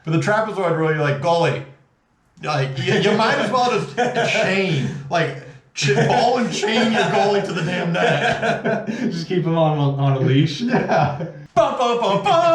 For the trapezoid rule, you're like, goalie. Like, you might as well just chain. Like, ball and chain your goalie to the damn net. Just keep him on a leash. Yeah. Bum, bum, bum, bum.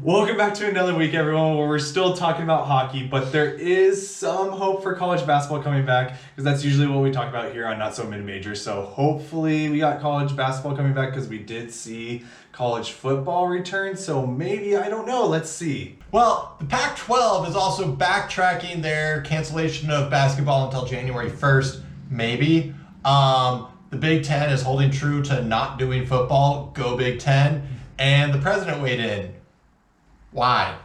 Welcome back to another week, everyone, where we're still talking about hockey, but there is some hope for college basketball coming back, because that's usually what we talk about here on Not So Mid-Major. So hopefully we got college basketball coming back, because we did see college football return. So maybe, I don't know, let's see. Well, the Pac-12 is also backtracking their cancellation of basketball until January 1st, maybe. The Big Ten is holding true to not doing football. Go Big Ten. And the president weighed in. Why?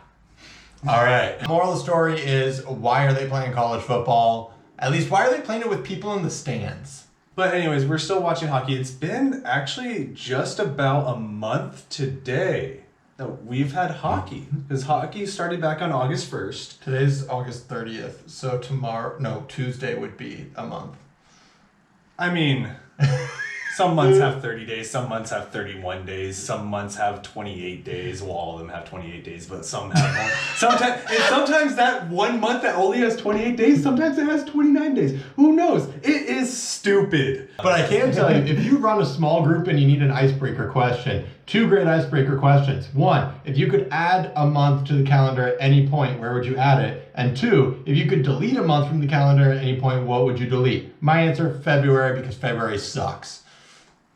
All right. Moral of the story is, why are they playing college football? At least, why are they playing it with people in the stands? But anyways, we're still watching hockey. It's been actually just about a month today that we've had hockey. Because hockey started back on August 1st. Today's August 30th. So Tuesday would be a month. I mean, some months have 30 days, some months have 31 days, some months have 28 days. Well, all of them have 28 days, but some have more. Sometimes that 1 month that only has 28 days, sometimes it has 29 days. Who knows? It is stupid. But I can tell you, if you run a small group and you need an icebreaker question, 2 great icebreaker questions. 1, if you could add a month to the calendar at any point, where would you add it? And 2, if you could delete a month from the calendar at any point, what would you delete? My answer, February, because February sucks.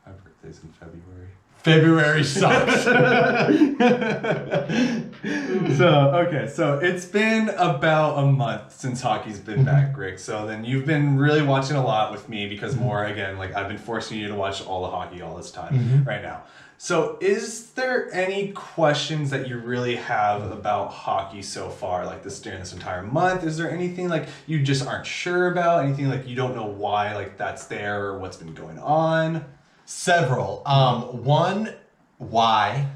My birthday's in February. February sucks. So it's been about a month since hockey's been back, Rick. So then you've been really watching a lot with me, because I've been forcing you to watch all the hockey all this time right now. So is there any questions that you really have about hockey so far, like during this entire month? Is there anything like you just aren't sure about? Anything like you don't know why like that's there or what's been going on? Several. One, why?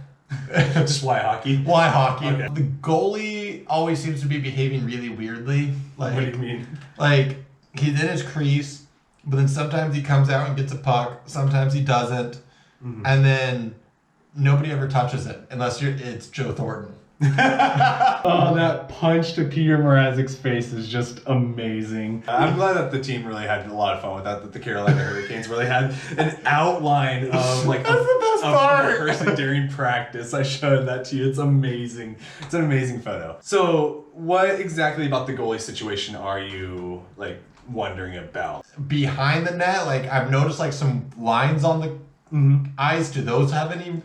Just why hockey? Why hockey? Okay. The goalie always seems to be behaving really weirdly. Like, what do you mean? Like, he's in his crease, but then sometimes he comes out and gets a puck. Sometimes he doesn't. And then nobody ever touches it unless it's Joe Thornton. Oh, that punch to Peter Mrazek's face is just amazing. I'm glad that the team really had a lot of fun with that the Carolina Hurricanes really had an outline of like That's the best part. A person during practice. I showed that to you. It's amazing. It's an amazing photo. So what exactly about the goalie situation are you like wondering about? Behind the net, like I've noticed like some lines on the eyes. Do those have any?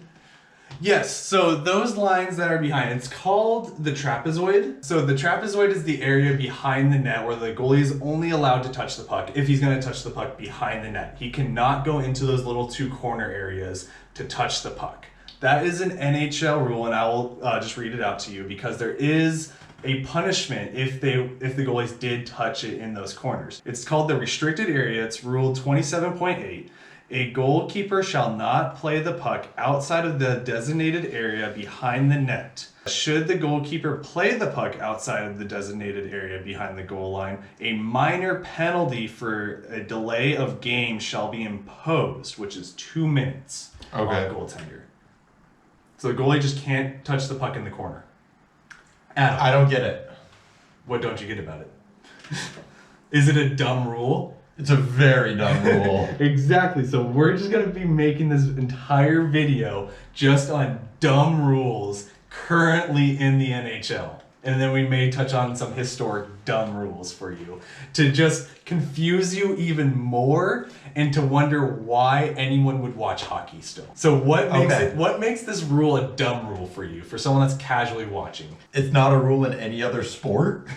Yes, so those lines that are behind, it's called the trapezoid. So the trapezoid is the area behind the net where the goalie is only allowed to touch the puck if he's going to touch the puck behind the net. He cannot go into those little 2 corner areas to touch the puck. That is an NHL rule, and I will just read it out to you, because there is a punishment if the goalies did touch it in those corners. It's called the restricted area. It's rule 27.8. A goalkeeper shall not play the puck outside of the designated area behind the net. Should the goalkeeper play the puck outside of the designated area behind the goal line, a minor penalty for a delay of game shall be imposed, which is 2 minutes on the goaltender. So the goalie just can't touch the puck in the corner. I don't get it. What don't you get about it? Is it a dumb rule? It's a very dumb rule. Exactly. So we're just going to be making this entire video just on dumb rules currently in the NHL. And then we may touch on some historic dumb rules for you to just confuse you even more and to wonder why anyone would watch hockey still. So what makes this rule a dumb rule for you, for someone that's casually watching? It's not a rule in any other sport.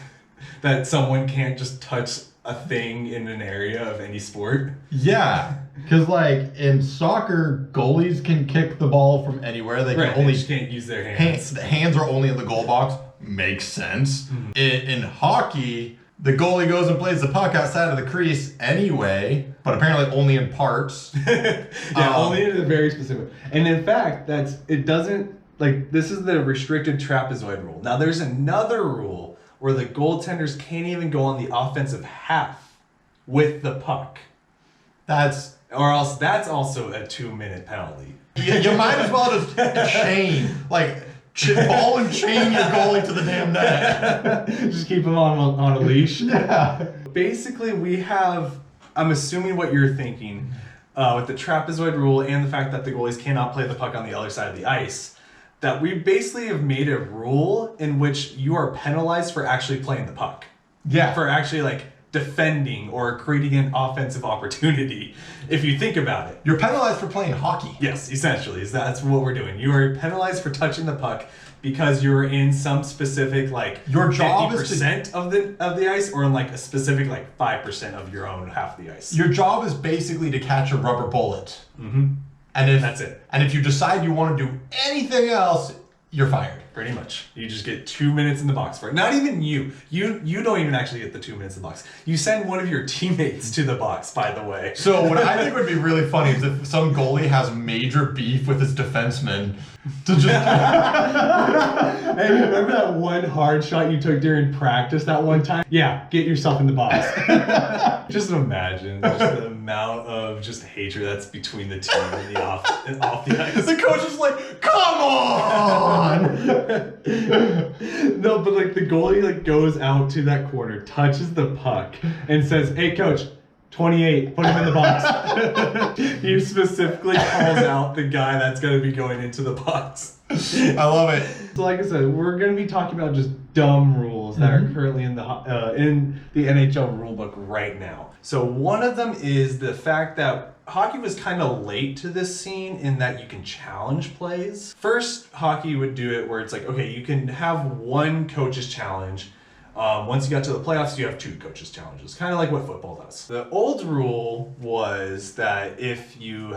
That someone can't just touch a thing in an area of any sport? Yeah, because like in soccer, goalies can kick the ball from anywhere. They can only just can't use their hands. The hands are only in the goal box. Makes sense. In hockey, the goalie goes and plays the puck outside of the crease anyway, but apparently only in parts. Only in a very specific. And in fact, this is the restricted trapezoid rule. Now there's another rule where the goaltenders can't even go on the offensive half with the puck. That's also a 2-minute penalty. You might as well just chain. Like, ball and chain your goalie to the damn net. Just keep him on a leash. Yeah. Basically, we have, I'm assuming what you're thinking, with the trapezoid rule and the fact that the goalies cannot play the puck on the other side of the ice, that we basically have made a rule in which you are penalized for actually playing the puck. Yeah. For actually like defending or creating an offensive opportunity, if you think about it. You're penalized for playing hockey. Yes, essentially, that's what we're doing. You are penalized for touching the puck because you're in some specific like Your job 50% is of the ice, or in like a specific like 5% of your own half of the ice. Your job is basically to catch a rubber bullet. Mm-hmm. And that's it. And if you decide you want to do anything else, you're fired. Pretty much. You just get 2 minutes in the box for it. Not even you. You don't even actually get the 2 minutes in the box. You send one of your teammates to the box, by the way. So what I think would be really funny is if some goalie has major beef with his defenseman to just... Hey, remember that one hard shot you took during practice that one time? Yeah, get yourself in the box. Just imagine just the amount of just hatred that's between the team and off the ice. The coach is like, come on! No, but like the goalie like goes out to that corner, touches the puck, and says, "Hey, coach, 28, put him in the box." He specifically calls out the guy that's going to be going into the box. I love it. So, like I said, we're going to be talking about just dumb rules that are currently in the NHL rulebook right now. So one of them is the fact that hockey was kind of late to this scene in that you can challenge plays. First, hockey would do it where it's like, okay, you can have one coach's challenge. Once you got to the playoffs, you have two coaches' challenges, kind of like what football does. The old rule was that if you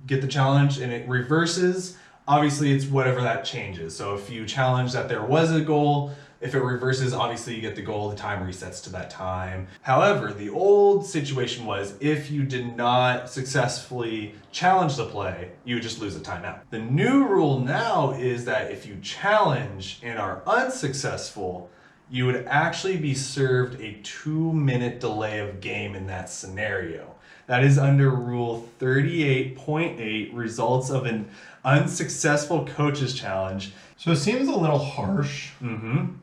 get the challenge and it reverses, obviously it's whatever that changes. So if you challenge that there was a goal, if it reverses, obviously you get the goal, the time resets to that time. However, the old situation was if you did not successfully challenge the play, you would just lose a timeout. The new rule now is that if you challenge and are unsuccessful, you would actually be served a 2-minute delay of game in that scenario. That is under Rule 38.8, results of an unsuccessful coach's challenge. So it seems a little harsh. Mm-hmm.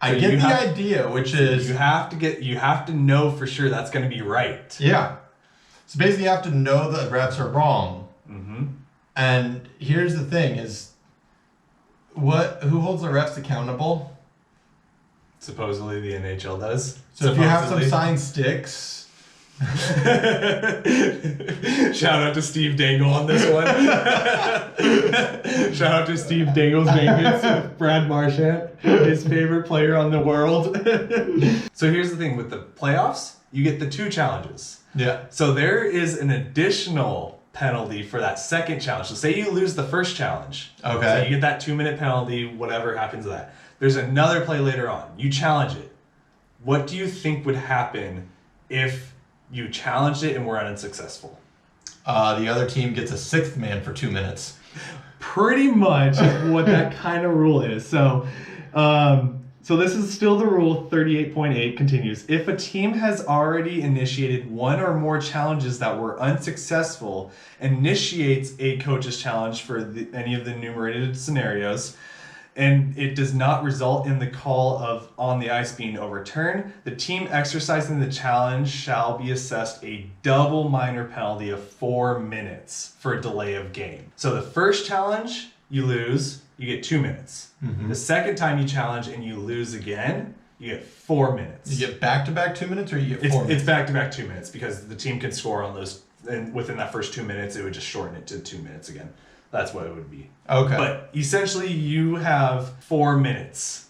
I get the idea, which is you have to know for sure that's going to be right. Yeah. So basically you have to know the refs are wrong. Mm-hmm. And here's the thing is who holds the refs accountable? Supposedly the NHL does. So if you have some signed sticks. Shout out to Steve Dangle on this one. Shout out to Steve Dangle's Vegas with Brad Marchand, his favorite player on the world. So here's the thing with the playoffs, you get the 2 challenges. Yeah. So there is an additional penalty for that second challenge. So say you lose the first challenge. Okay. So you get that 2-minute penalty, whatever happens to that. There's another play later on. You challenge it. What do you think would happen if you challenged it and were unsuccessful? The other team gets a 6th man for 2 minutes. Pretty much is what that kind of rule is. So this is still the rule. 38.8 continues. If a team has already initiated one or more challenges that were unsuccessful, initiates a coach's challenge for any of the enumerated scenarios, and it does not result in the call of on the ice being overturned, the team exercising the challenge shall be assessed a double minor penalty of 4 minutes for a delay of game. So the first challenge, you lose, you get 2 minutes. Mm-hmm. The second time you challenge and you lose again, you get 4 minutes. You get back-to-back 2 minutes, or you get 4 minutes? It's back-to-back 2 minutes because the team can score on those, and within that first 2 minutes, it would just shorten it to 2 minutes again. That's what it would be. Okay. But essentially, you have 4 minutes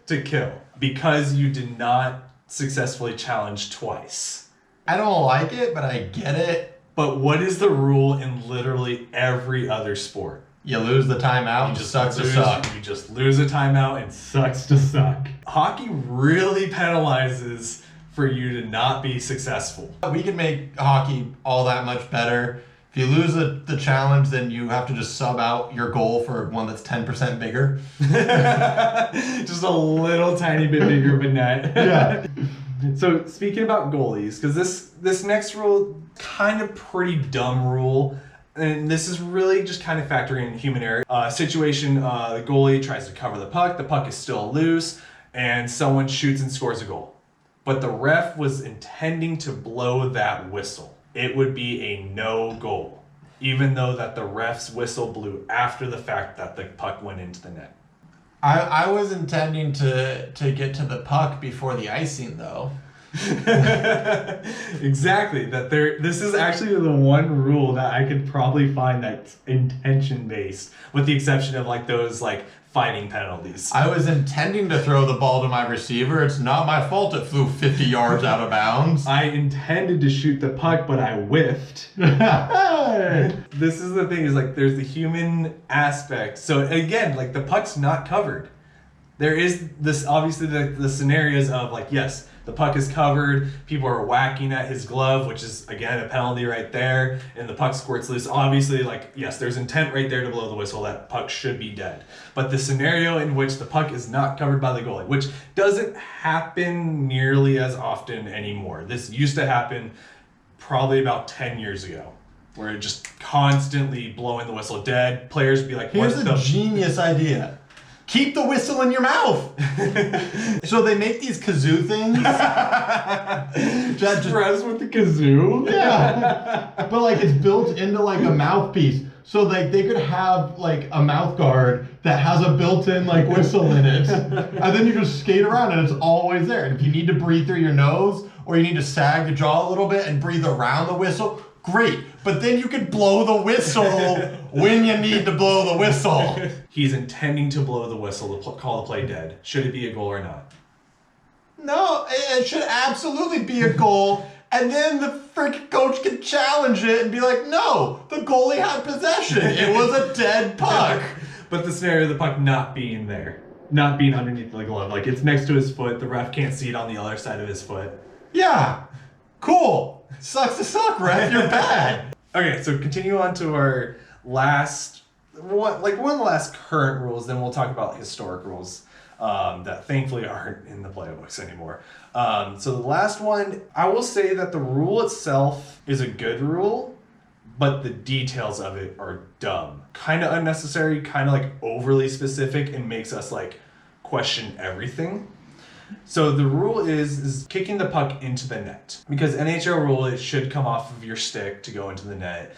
to kill because you did not successfully challenge twice. I don't like it, but I get it. But what is the rule in literally every other sport? You lose the timeout, and sucks to suck. You just lose a timeout and sucks to suck. Hockey really penalizes for you to not be successful. We can make hockey all that much better. If you lose the challenge, then you have to just sub out your goal for one that's 10% bigger. Just a little tiny bit bigger of a net. Yeah. So speaking about goalies, because this next rule, kind of pretty dumb rule. and this is really just kind of factoring in human error. Situation, the goalie tries to cover the puck is still loose, and someone shoots and scores a goal. But the ref was intending to blow that whistle. It would be a no goal, even though that the ref's whistle blew after the fact that the puck went into the net. I was intending to get to the puck before the icing, though. Exactly. This is actually the one rule that I could probably find that's intention based, with the exception of like those like fighting penalties. I was intending to throw the ball to my receiver. It's not my fault it flew 50 yards out of bounds. I intended to shoot the puck, but I whiffed. This is the thing, is like there's the human aspect. So again, like the puck's not covered. There is this, obviously the scenarios of like, yes, the puck is covered, people are whacking at his glove, which is again a penalty right there, and the puck squirts loose. Obviously, like, yes, there's intent right there to blow the whistle, that puck should be dead. But the scenario in which the puck is not covered by the goalie, which doesn't happen nearly as often anymore. This used to happen probably about 10 years ago, where it just constantly blowing the whistle dead. Players would be like, here's a genius idea. Keep the whistle in your mouth. So they make these kazoo things. Stress with the kazoo? Yeah. But like it's built into like a mouthpiece. So like they could have like a mouth guard that has a built-in like whistle in it. And then you just skate around and it's always there. And if you need to breathe through your nose or you need to sag your jaw a little bit and breathe around the whistle, great. But then you could blow the whistle when you need to blow the whistle. He's intending to blow the whistle to call the play dead. Should it be a goal or not? No, it should absolutely be a goal. And then the freaking coach can challenge it and be like, no, the goalie had possession. It was a dead puck. But the scenario of the puck not being there, not being underneath the glove, like it's next to his foot, the ref can't see it on the other side of his foot. Yeah, cool. Sucks to suck, ref. You're bad. Okay, so continue on to our last, one of the last current rules, then we'll talk about historic rules that thankfully aren't in the playbooks anymore. So the last one, I will say that the rule itself is a good rule, but the details of it are dumb. Kind of unnecessary, kind of like overly specific, and makes us like question everything. So the rule is kicking the puck into the net. Because NHL rule, it should come off of your stick to go into the net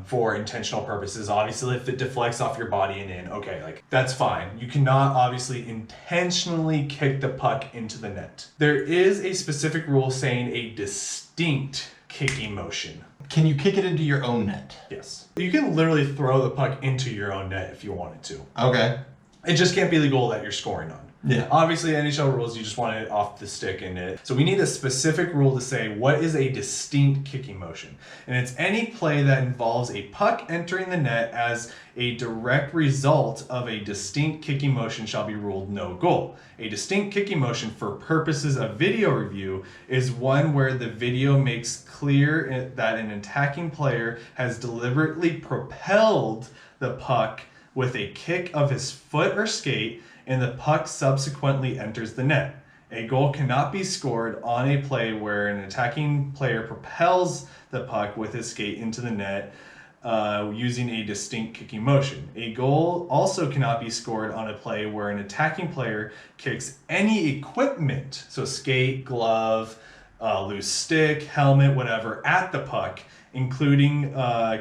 for intentional purposes. Obviously, if it deflects off your body and in, okay, like that's fine. You cannot obviously intentionally kick the puck into the net. There is a specific rule saying a distinct kicking motion. Can you kick it into your own net? Yes. You can literally throw the puck into your own net if you wanted to. Okay. It just can't be the goal that you're scoring on. Yeah. Obviously, NHL rules, you just want it off the stick in it. So we need a specific rule to say what is a distinct kicking motion. And it's any play that involves a puck entering the net as a direct result of a distinct kicking motion shall be ruled no goal. A distinct kicking motion for purposes of video review is one where the video makes clear that an attacking player has deliberately propelled the puck with a kick of his foot or skate, and the puck subsequently enters the net. A goal cannot be scored on a play where an attacking player propels the puck with his skate into the net using a distinct kicking motion. A goal also cannot be scored on a play where an attacking player kicks any equipment, so skate, glove, loose stick, helmet, whatever, at the puck, including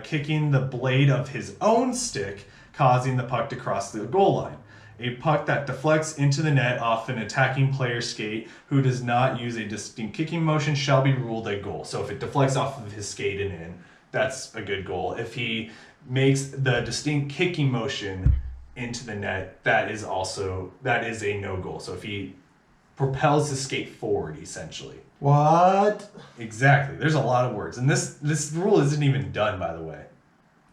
kicking the blade of his own stick, causing the puck to cross the goal line. A puck that deflects into the net off an attacking player's skate who does not use a distinct kicking motion shall be ruled a goal. So if it deflects off of his skate and in, that's a good goal. If he makes the distinct kicking motion into the net, that is a no goal. So if he propels his skate forward, essentially. What? Exactly. There's a lot of words. And this rule isn't even done, by the way.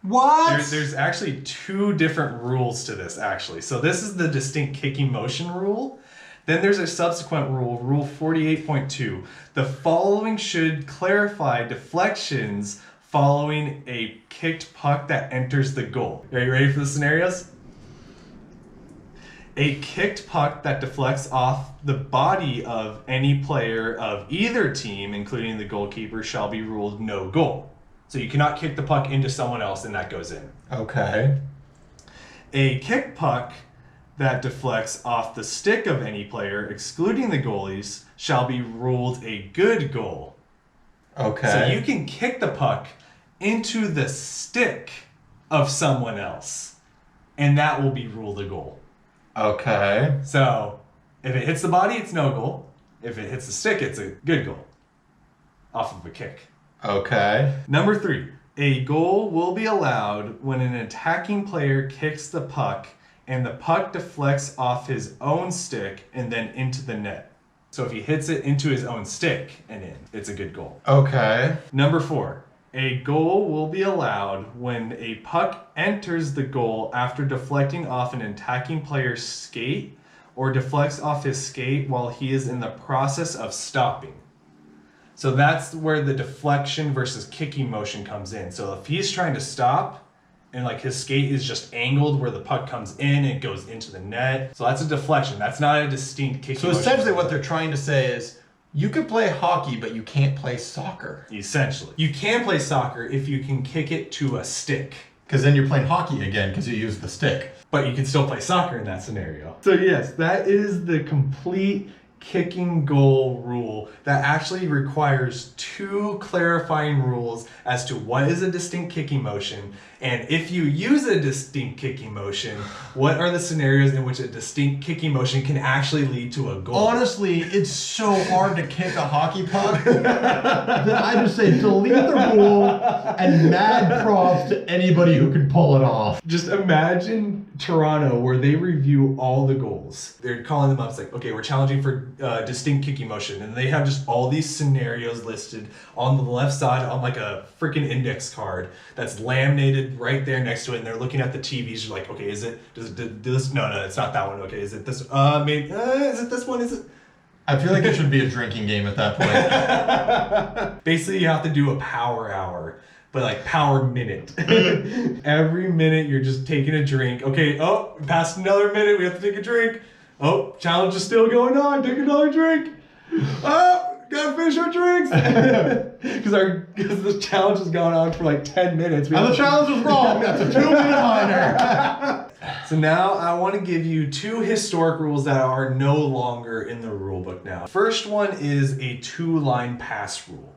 What? There's actually two different rules to this, actually. So this is the distinct kicking motion rule. Then there's a subsequent rule, Rule 48.2. The following should clarify deflections following a kicked puck that enters the goal. Are you ready for the scenarios? A kicked puck that deflects off the body of any player of either team, including the goalkeeper, shall be ruled no goal. So you cannot kick the puck into someone else and that goes in. Okay. A kick puck that deflects off the stick of any player, excluding the goalies, shall be ruled a good goal. Okay. So you can kick the puck into the stick of someone else, and that will be ruled a goal. Okay. So if it hits the body, it's no goal. If it hits the stick, it's a good goal off of a kick. Okay. Number 3, a goal will be allowed when an attacking player kicks the puck and the puck deflects off his own stick and then into the net. So if he hits it into his own stick and in, it's a good goal. Okay. Number 4, a goal will be allowed when a puck enters the goal after deflecting off an attacking player's skate or deflects off his skate while he is in the process of stopping. So that's where the deflection versus kicking motion comes in. So if he's trying to stop and like his skate is just angled where the puck comes in, it goes into the net. So that's a deflection. That's not a distinct kicking So motion. essentially what they're trying to say is you can play hockey, but you can't play soccer. Essentially. You can play soccer if you can kick it to a stick. Because then you're playing hockey again because you use the stick. But you can still play soccer in that scenario. So yes, that is the complete kicking goal rule that actually requires 2 clarifying rules as to what is a distinct kicking motion, and if you use a distinct kicking motion, what are the scenarios in which a distinct kicking motion can actually lead to a goal. Honestly, it's so hard to kick a hockey puck that I just say delete the rule and mad props to anybody who can pull it off. Just imagine Toronto where they review all the goals. They're calling them up. It's like, okay, we're challenging for distinct kicking motion. And they have just all these scenarios listed on the left side on like a freaking index card that's laminated right there next to it. And they're looking at the TVs. You're like, okay, does it do this? No, it's not that one. Okay, is it this? Maybe, is it this one? Is it? I feel like it should be a drinking game at that point. Basically, you have to do a power hour. But like power minute. Every minute you're just taking a drink. Okay, past another minute, we have to take a drink. Oh, challenge is still going on. Take another drink. Oh, gotta finish our drinks. Because the challenge has gone on for like 10 minutes. And the challenge was wrong. That's a 2-minute minor. So now I want to give you 2 historic rules that are no longer in the rule book now. First one is a 2-line pass rule.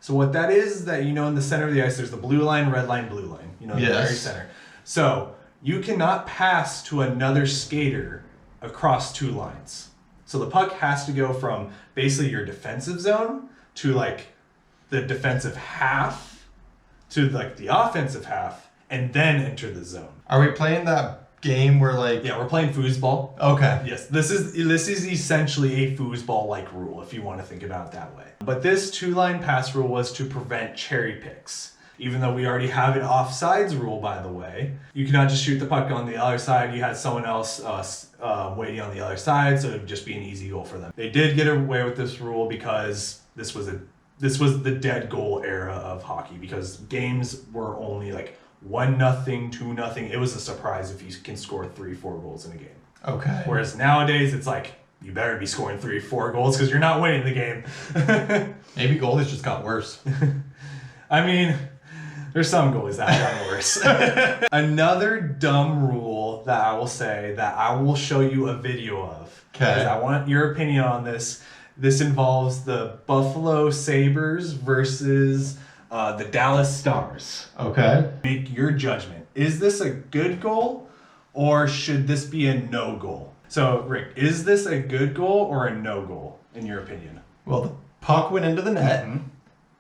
So what that is that, in the center of the ice, there's the blue line, red line, blue line, in the very center. So you cannot pass to another skater across 2 lines. So the puck has to go from basically your defensive zone to like the defensive half to like the offensive half and then enter the zone. Are we playing that game where like... Yeah, we're playing foosball. Okay. Yes, this is essentially a foosball-like rule if you want to think about it that way. But this 2-line pass rule was to prevent cherry picks. Even though we already have an offsides rule, by the way, you cannot just shoot the puck on the other side. You had someone else waiting on the other side, so it would just be an easy goal for them. They did get away with this rule because this was the dead goal era of hockey, because games were only like 1-0, 2-0. It was a surprise if you can score 3-4 goals in a game. Okay. Whereas nowadays it's like, you better be scoring 3-4 goals because you're not winning the game. Maybe goalies just got worse. I mean, there's some goalies that have gotten worse. Another dumb rule that I will say that I will show you a video of. Okay. I want your opinion on this. This involves the Buffalo Sabres versus the Dallas Stars. Okay. Make your judgment. Is this a good goal or should this be a no goal? So, Rick, is this a good goal or a no goal in your opinion? Well, the puck went into the net. Mm-hmm.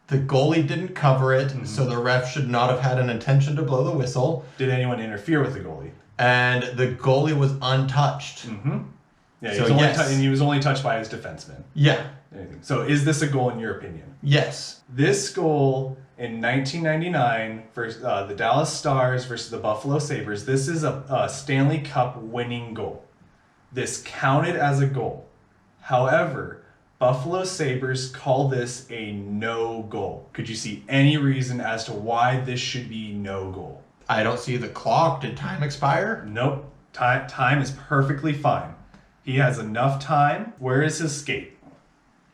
The goalie didn't cover it, so the ref should not have had an intention to blow the whistle. Did anyone interfere with the goalie? And the goalie was untouched. Mm-hmm. Yeah, so and he was only touched by his defenseman. Yeah. So is this a goal in your opinion? Yes. This goal in 1999 for the Dallas Stars versus the Buffalo Sabres, this is a Stanley Cup winning goal. This counted as a goal. However, Buffalo Sabres call this a no goal. Could you see any reason as to why this should be no goal? I don't see the clock. Did time expire? Nope. Time is perfectly fine. He has enough time. Where is his skate?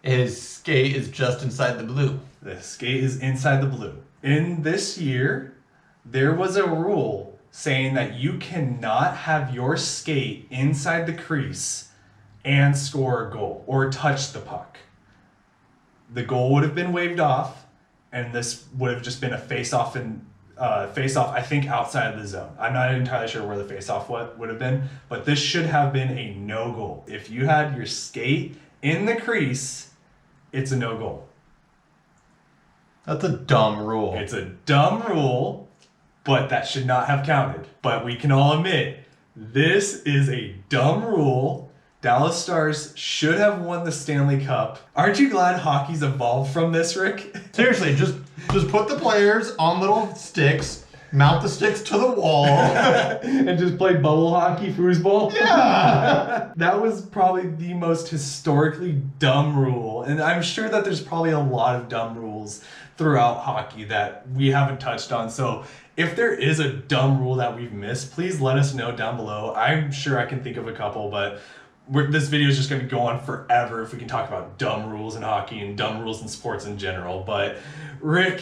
His skate is just inside the blue. The skate is inside the blue. In this year, there was a rule saying that you cannot have your skate inside the crease and score a goal or touch the puck. The goal would have been waved off, and this would have just been a face-off I think outside of the zone. I'm not entirely sure where the face-off would have been, but this should have been a no goal. If you had your skate in the crease, it's a no goal. That's a dumb rule. It's a dumb rule, but that should not have counted. But we can all admit, this is a dumb rule. Dallas Stars should have won the Stanley Cup. Aren't you glad hockey's evolved from this, Rick? Seriously, just put the players on little sticks, mount the sticks to the wall. And just play bubble hockey, foosball? Yeah! That was probably the most historically dumb rule. And I'm sure that there's probably a lot of dumb rules throughout hockey that we haven't touched on. So if there is a dumb rule that we've missed, please let us know down below. I'm sure I can think of a couple, but this video is just going to go on forever if we can talk about dumb rules in hockey and dumb rules in sports in general. But Rick,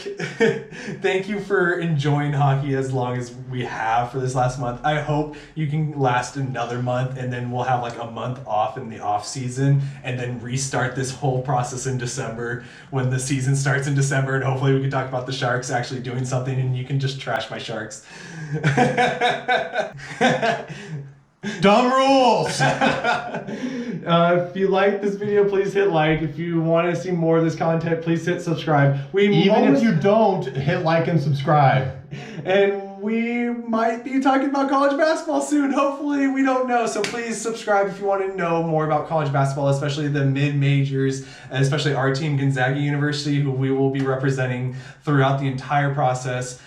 thank you for enjoying hockey as long as we have for this last month. I hope you can last another month, and then we'll have like a month off in the off season and then restart this whole process in December when the season starts in December, and hopefully we can talk about the Sharks actually doing something and you can just trash my Sharks. Dumb rules! If you like this video, please hit like. If you want to see more of this content, please hit subscribe. Even if you don't, hit like and subscribe. And we might be talking about college basketball soon. Hopefully, we don't know. So please subscribe if you want to know more about college basketball, especially the mid-majors, and especially our team, Gonzaga University, who we will be representing throughout the entire process.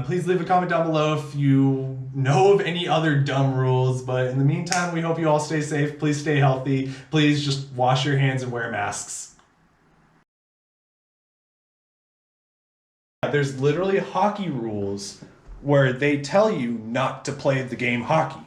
Please leave a comment down below if you know of any other dumb rules. But in the meantime, we hope you all stay safe. Please stay healthy. Please just wash your hands and wear masks. There's literally hockey rules where they tell you not to play the game hockey.